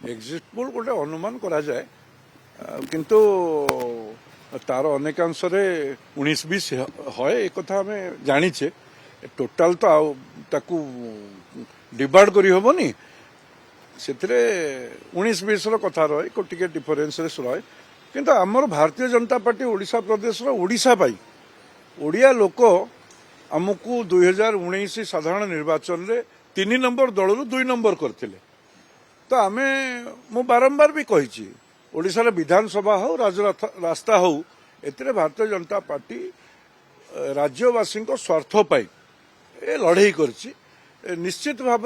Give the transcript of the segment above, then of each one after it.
Exit poll गोटे अनुमान करा जाए किंतु तार अनेकांश 19-20 है एक कथा आम जाचे टोटाल तो ताकू डिवाइड करी हबनी से 19-20 कथा रहे टे डिफरेन्स रहे किंतु आमर भारतीय जनता पार्टी ओडिशा प्रदेश ओडिशा पाई ओडिया लोक आमको 2019 साधारण निर्वाचन में 3 नंबर दल 2 नंबर करते तो आमे मु बारंबार भी कही ओडिशा विधानसभा हो रास्ता हो एतिरे भारतीय जनता पार्टी राज्यवासी स्वार्थ पाई ए लड़ाई करछि निश्चित भाव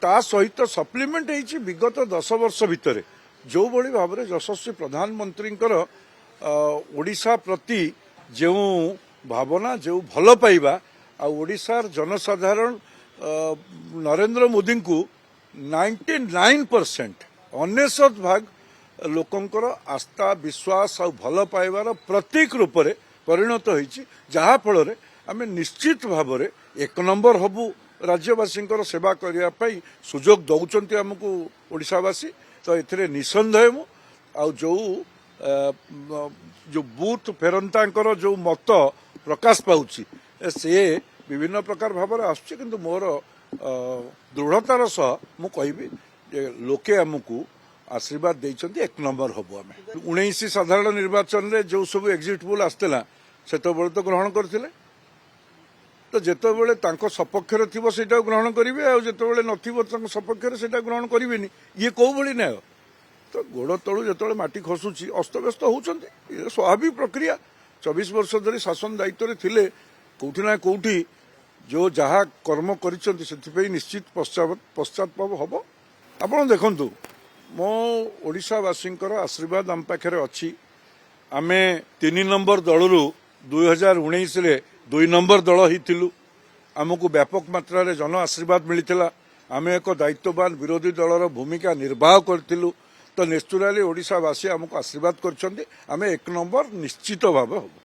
ता सहित सप्लीमेंट होइछि विगत 10 वर्ष भितर जो बड़ी भाव यशस्वी प्रधानमंत्री ओडिशा प्रति जो भावना जो भल पाइबा ओडिशार जनसाधारण नरेंद्र मोदी को 99% 99% लोकंकर आस्था विश्वास और भल पाइबार प्रतीक रूप में परिणत होइछि जहा फल आम निश्चित भाव एक नंबर हबु राज्यवासी सेवा करने सुजोग दौरान आमको ओडिशावासी तो ये निसंदेह मु जो बूथ फेरंता जो मत प्रकाश पाउछि से विभिन्न प्रकार भाव आसुछि मोर दृढ़तार सह मु कहबी लोके आमको आशीर्वाद देइछन्ति एक नंबर हबु आमे 19 साधारण निर्वाचन में जो सब एग्जिट पोल आसला से तो ग्रहण करथिले तो जेतेबेले तांको सपक्षर थिबो सेटा ग्रहण करिवे आ जेतेबेले नथिबो तांको सपक्षर सेटा ग्रहण करिवेनी ये को भली न्याय तो गोड़ तळु जेतेबेले माटी खसुची अस्तव्यस्त होउछन्ति ये स्वाभाविक प्रक्रिया 24 वर्ष धरी शासन दायित्व थिले कोठी ना कोठी जो जहा कर्म करिसन्ति सेथिपई निश्चित पश्चाताप हबो आपण देखंतु मो ओडिशावासी आशीर्वाद आम पाखे अच्छी आमे 3 नंबर दलरू 2019 रे 2 नंबर दल ही आमको व्यापक मात्रा जन आशीर्वाद मिलता आम एक दायित्ववान विरोधी दलर भूमिका निर्वाह करूँ तो नेचुराली ओडिशावासी आमको आशीर्वाद कर एक नंबर निश्चित भाव हम।